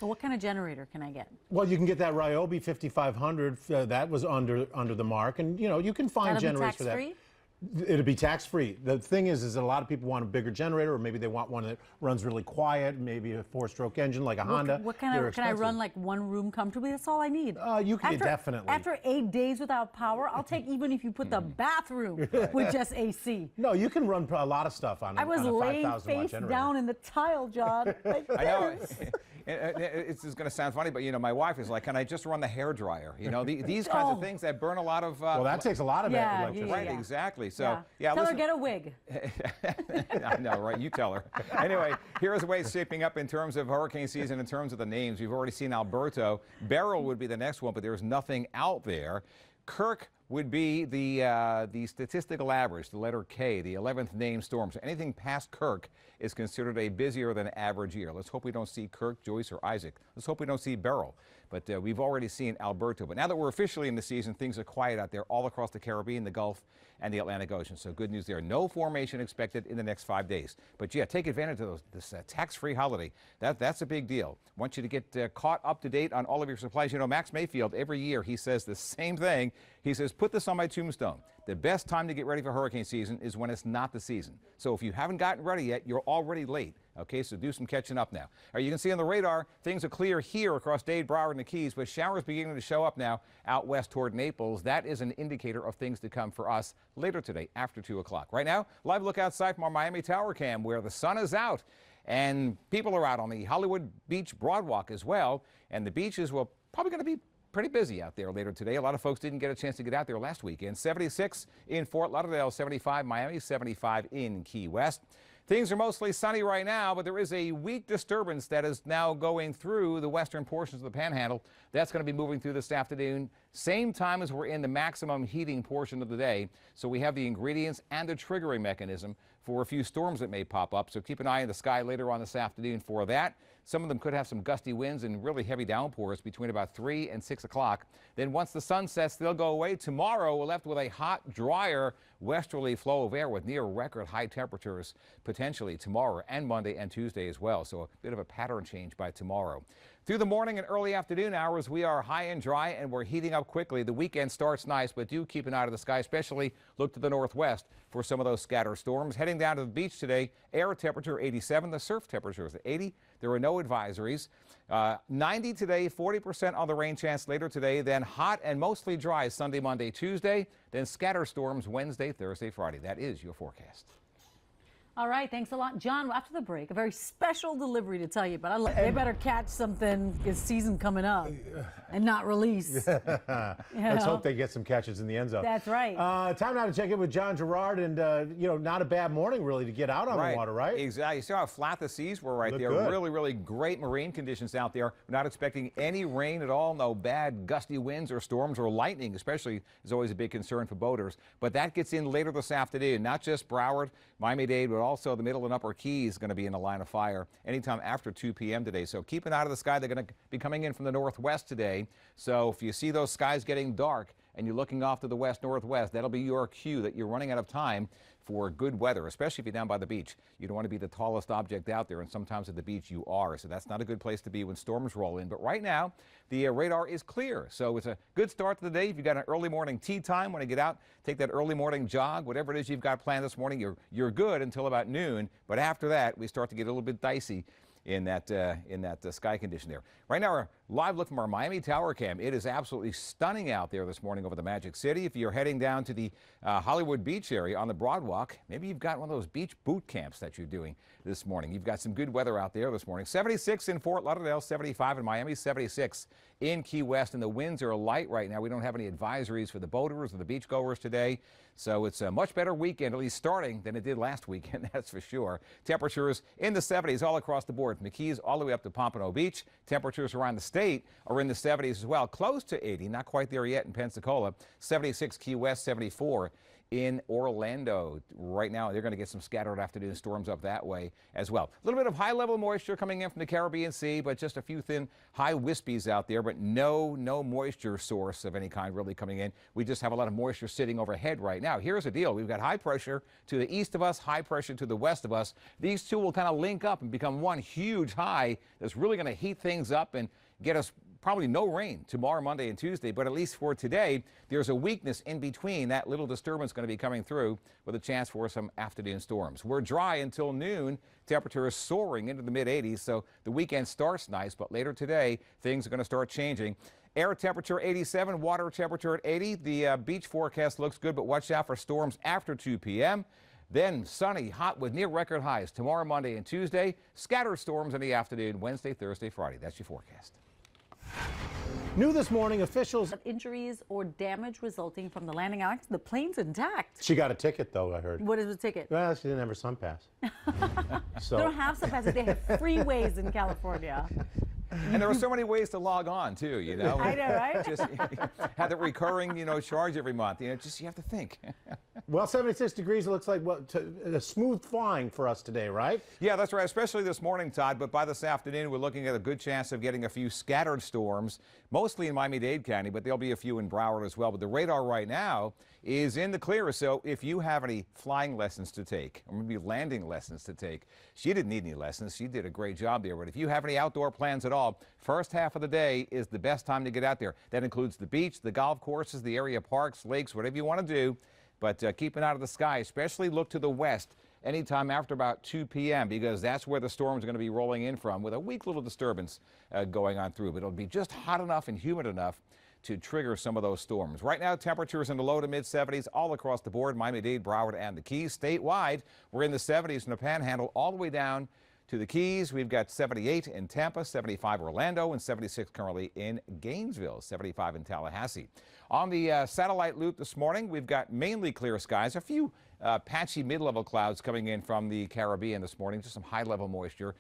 But what kind of generator can I get? Well, you can get that Ryobi 5500. That was under the mark, and you can find generators for that. Tax-free? It'll be tax-free. The thing is that a lot of people want a bigger generator, or maybe they want one that runs really quiet, maybe a 4-stroke engine like a Honda. What can I run like one room comfortably? That's all I need. You can definitely. After 8 days without power, I'll take even if you put the bathroom with just AC. No, you can run a lot of stuff on. I was laying face down in the tile, John. Like I know. It's going to sound funny, but my wife is like, "Can I just run the hair dryer?" These kinds of things that burn a lot of. Well, that takes a lot of electricity. Right, exactly. So tell her get a wig. I know, right? You tell her. Anyway, here's the way it's shaping up in terms of hurricane season. In terms of the names, we've already seen Alberto. Beryl would be the next one, but there's nothing out there. Kirk would be the statistical average, the letter K, the 11th named storm. So anything past Kirk is considered a busier than average year. Let's hope we don't see Kirk, Joyce, or Isaac. Let's hope we don't see Beryl. But we've already seen Alberto. But now that we're officially in the season, things are quiet out there all across the Caribbean, the Gulf, and the Atlantic Ocean. So good news there. No formation expected in the next 5 days. But yeah, take advantage of this tax-free holiday. That's a big deal. Want you to get caught up to date on all of your supplies. Max Mayfield, every year he says the same thing. He says, put this on my tombstone. The best time to get ready for hurricane season is when it's not the season. So if you haven't gotten ready yet, you're already late. Okay, so do some catching up now. You can see on the radar, things are clear here across Dade, Broward, and the Keys, but showers beginning to show up now out west toward Naples. That is an indicator of things to come for us later today after 2 o'clock. Right now, live look outside from our Miami Tower Cam where the sun is out and people are out on the Hollywood Beach Broadwalk as well. And the beaches will probably going to be pretty busy out there later today. A lot of folks didn't get a chance to get out there last weekend. 76 in Fort Lauderdale, 75 Miami, 75 in Key West. Things are mostly sunny right now, but there is a weak disturbance that is now going through the western portions of the Panhandle. That's going to be moving through this afternoon, same time as we're in the maximum heating portion of the day. So we have the ingredients and the triggering mechanism for a few storms that may pop up. So keep an eye in the sky later on this afternoon for that. Some of them could have some gusty winds and really heavy downpours between about 3 and 6 o'clock. Then once the sun sets, they'll go away. Tomorrow, we're left with a hot, drier westerly flow of air with near record high temperatures potentially tomorrow and Monday and Tuesday as well. So a bit of a pattern change by tomorrow. Through the morning and early afternoon hours, we are high and dry and we're heating up quickly. The weekend starts nice, but do keep an eye to the sky, especially look to the northwest for some of those scatter storms. Heading down to the beach today, air temperature 87, the surf temperature is at 80. There are no advisories. 90 today, 40% on the rain chance later today, then hot and mostly dry Sunday, Monday, Tuesday, then scatter storms Wednesday, Thursday, Friday. That is your forecast. All right, thanks a lot. John, after the break, a very special delivery to tell you about. They better catch something this season coming up and not release. Let's hope they get some catches in the end zone. That's right. Time now to check in with John Gerard, and not a bad morning really to get out on the water, right? Exactly. You see how flat the seas were right there. Good. Really, really great marine conditions out there. We're not expecting any rain at all. No bad gusty winds or storms or lightning, especially, is always a big concern for boaters. But that gets in later this afternoon. Not just Broward, Miami-Dade, but also the middle and upper Keys is going to be in the line of fire anytime after 2 p.m. today. So keep an eye to the sky. They're going to be coming in from the northwest today. So if you see those skies getting dark and you're looking off to the west-northwest, that'll be your cue that you're running out of time for good weather, especially if you're down by the beach. You don't want to be the tallest object out there, and sometimes at the beach you are. So that's not a good place to be when storms roll in. But right now, the radar is clear. So it's a good start to the day. If you've got an early morning tea time, when you get out, take that early morning jog, whatever it is you've got planned this morning, you're good until about noon. But after that, we start to get a little bit dicey in that sky condition there. Right now, our live look from our Miami Tower Cam. It is absolutely stunning out there this morning over the Magic City. If you're heading down to the Hollywood Beach area on the Broadwalk, maybe you've got one of those beach boot camps that you're doing this morning. You've got some good weather out there this morning. 76 in Fort Lauderdale, 75 in Miami, 76 in Key West, and the winds are light right now. We don't have any advisories for the boaters or the beachgoers today. So it's a much better weekend, at least starting, than it did last weekend, that's for sure. Temperatures in the 70s all across the board. From the Keys all the way up to Pompano Beach. Temperatures around the state are in the 70s as well, close to 80, not quite there yet in Pensacola. 76 Key West, 74 in Orlando. Right now, they're going to get some scattered afternoon storms up that way as well. A little bit of high-level moisture coming in from the Caribbean Sea, but just a few thin, high wispies out there, but no moisture source of any kind really coming in. We just have a lot of moisture sitting overhead right now. Here's the deal. We've got high pressure to the east of us, high pressure to the west of us. These two will kind of link up and become one huge high that's really going to heat things up and get us probably no rain tomorrow, Monday, and Tuesday, but at least for today, there's a weakness in between. That little disturbance going to be coming through with a chance for some afternoon storms. We're dry until noon. Temperature is soaring into the mid-80s, so the weekend starts nice, but later today, things are going to start changing. Air temperature 87, water temperature at 80. The beach forecast looks good, but watch out for storms after 2 p.m. Then sunny, hot with near record highs tomorrow, Monday, and Tuesday. Scattered storms in the afternoon, Wednesday, Thursday, Friday. That's your forecast. New this morning, officials. Injuries or damage resulting from the landing accident. The plane's intact. She got a ticket, though, I heard. What is the ticket? Well, she didn't have her sun pass. So. They don't have sun passes. They have freeways in California. And there are so many ways to log on, too, you know. I know, right? Just have the recurring, charge every month. You have to think. Well, 76 degrees, it looks like a smooth flying for us today, right? Yeah, that's right, especially this morning, Todd. But by this afternoon, we're looking at a good chance of getting a few scattered storms, mostly in Miami-Dade County, but there'll be a few in Broward as well. But the radar right now is in the clear. So if you have any flying lessons to take, or maybe landing lessons to take, she didn't need any lessons. She did a great job there. But if you have any outdoor plans at all, first half of the day is the best time to get out there. That includes the beach, the golf courses, the area parks, lakes, whatever you want to do. But keep an eye out of the sky, especially look to the west anytime after about 2 p.m. because that's where the storms are going to be rolling in from with a weak little disturbance going on through. But it'll be just hot enough and humid enough to trigger some of those storms. Right now, temperatures in the low to mid 70s all across the board, Miami-Dade, Broward, and the Keys. Statewide, we're in the 70s from the Panhandle all the way down to the Keys. We've got 78 in Tampa, 75 Orlando, and 76 currently in Gainesville, 75 in Tallahassee. On the satellite loop this morning, we've got mainly clear skies, a few patchy mid-level clouds coming in from the Caribbean this morning, just some high-level moisture,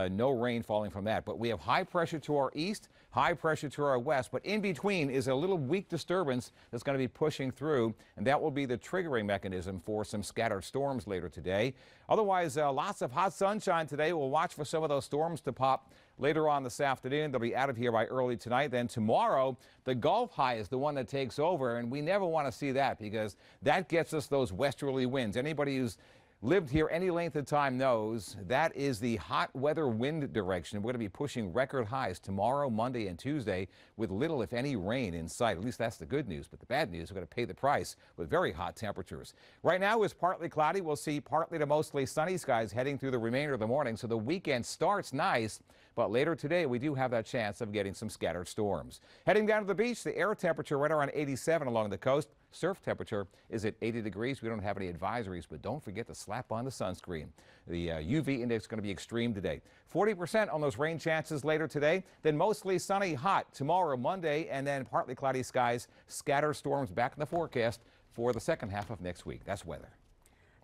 no rain falling from that. But we have high pressure to our east, high pressure to our west, but in between is a little weak disturbance that's going to be pushing through, and that will be the triggering mechanism for some scattered storms later today. Otherwise, lots of hot sunshine today. We'll watch for some of those storms to pop later on this afternoon. They'll be out of here by early tonight. Then tomorrow, the Gulf high is the one that takes over, and we never want to see that because that gets us those westerly winds. Anybody who's lived here any length of time knows that is the hot weather wind direction. We're going to be pushing record highs tomorrow, Monday, and Tuesday with little, if any, rain in sight. At least that's the good news. But the bad news, we're going to pay the price with very hot temperatures. Right now it's partly cloudy. We'll see partly to mostly sunny skies heading through the remainder of the morning. So the weekend starts nice. But later today, we do have that chance of getting some scattered storms. Heading down to the beach, the air temperature right around 87 along the coast. Surf temperature is at 80 degrees. We don't have any advisories, but don't forget to slap on the sunscreen. The UV index is going to be extreme today. 40% on those rain chances later today. Then mostly sunny, hot tomorrow, Monday, and then partly cloudy skies. Scattered storms back in the forecast for the second half of next week. That's weather.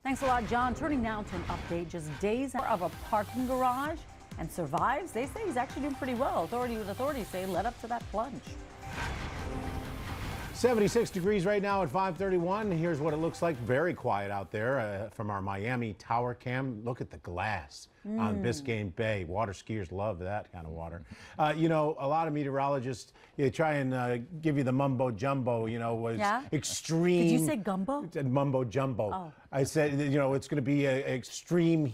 Thanks a lot, John. Turning now to an update. Just days of a parking garage and survives. They say he's actually doing pretty well. Authorities say led up to that plunge. 76 degrees right now at 5:31. Here's what it looks like. Very quiet out there from our Miami tower cam. Look at the glass on Biscayne Bay. Water skiers love that kind of water. You know, a lot of meteorologists try and give you the mumbo jumbo, was extreme. Did you say gumbo? Mumbo jumbo. Oh. I said, it's going to be extreme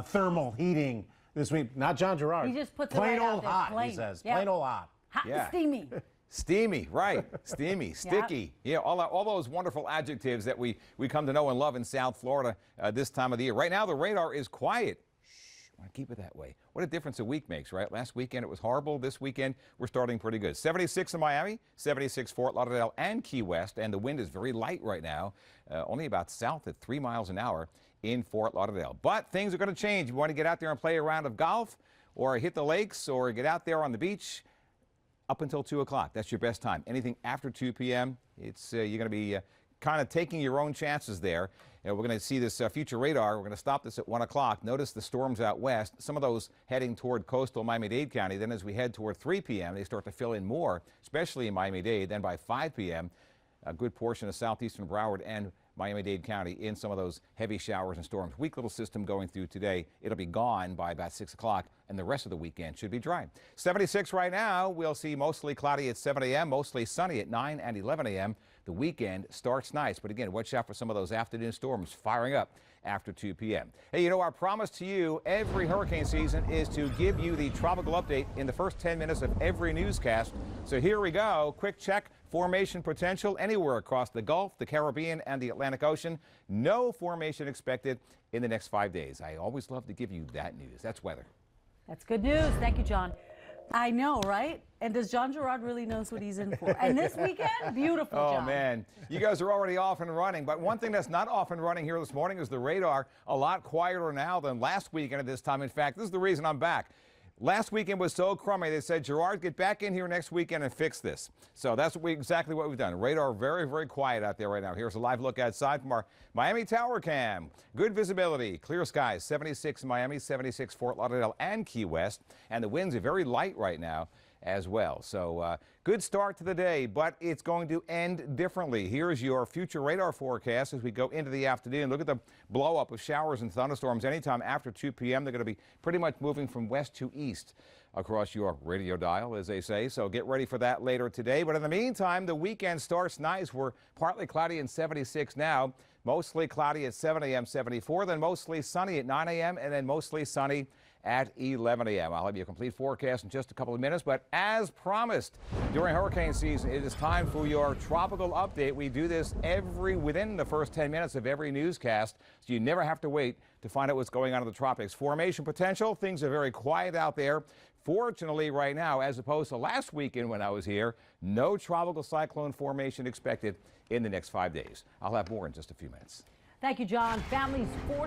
thermal heating this week. Not John Gerard. He just puts it plain right out old there. hot, Plain. he says. Yeah. Plain old hot. Hot Yeah. and steamy. Steamy, right. Steamy, sticky. Yeah, all those wonderful adjectives that we come to know and love in South Florida this time of the year. Right now, the radar is quiet. Shh, I want to keep it that way. What a difference a week makes, right? Last weekend it was horrible. This weekend we're starting pretty good. 76 in Miami, 76 Fort Lauderdale and Key West, and the wind is very light right now, only about south at 3 miles an hour in Fort Lauderdale. But things are going to change. You want to get out there and play a round of golf or hit the lakes or get out there on the beach, up until 2 o'clock. That's your best time. Anything after 2 p.m., it's you're going to be kind of taking your own chances there. We're going to see this future radar. We're going to stop this at 1 o'clock. Notice the storms out west, some of those heading toward coastal Miami-Dade County. Then as we head toward 3 p.m., they start to fill in more, especially in Miami-Dade. Then by 5 p.m., a good portion of southeastern Broward and Miami-Dade County in some of those heavy showers and storms. Weak little system going through today. It'll be gone by about 6 o'clock, and the rest of the weekend should be dry. 76 right now. We'll see mostly cloudy at 7 a.m., mostly sunny at 9 and 11 a.m. The weekend starts nice, but again, watch out for some of those afternoon storms firing up after 2 p.m. Hey, you know, our promise to you every hurricane season is to give you the tropical update in the first 10 minutes of every newscast. So here we go. Quick check. Formation potential anywhere across the Gulf, the Caribbean, and the Atlantic Ocean. No formation expected in the next 5 days. I always love to give you that news. That's weather. That's good news. Thank you, John. I know, right? And does John Gerard really knows what he's in for? And this weekend, beautiful, John. Oh, man. You guys are already off and running. But one thing that's not off and running here this morning is the radar. A lot quieter now than last weekend at this time. In fact, this is the reason I'm back. Last weekend was so crummy, they said, Gerard, get back in here next weekend and fix this. So that's exactly what we've done. Radar very, very quiet out there right now. Here's a live look outside from our Miami Tower Cam. Good visibility, clear skies, 76 Miami, 76 Fort Lauderdale and Key West. And the winds are very light right now as well. So good start to the day, but it's going to end differently. Here's your future radar forecast as we go into the afternoon. Look at the blow up of showers and thunderstorms anytime after 2 p.m. They're going to be pretty much moving from west to east across your radio dial, as they say. So get ready for that later today. But in the meantime, the weekend starts nice. We're partly cloudy and 76 now. Mostly cloudy at 7 a.m., 74, then mostly sunny at 9 a.m., and then mostly sunny at 11 a.m. I'll have you a complete forecast in just a couple of minutes, but as promised during hurricane season, it is time for your tropical update. We do this within the first 10 minutes of every newscast, so you never have to wait to find out what's going on in the tropics. Formation potential, things are very quiet out there. Fortunately, right now, as opposed to last weekend when I was here, no tropical cyclone formation expected in the next 5 days. I'll have more in just a few minutes. Thank you, John. Families forced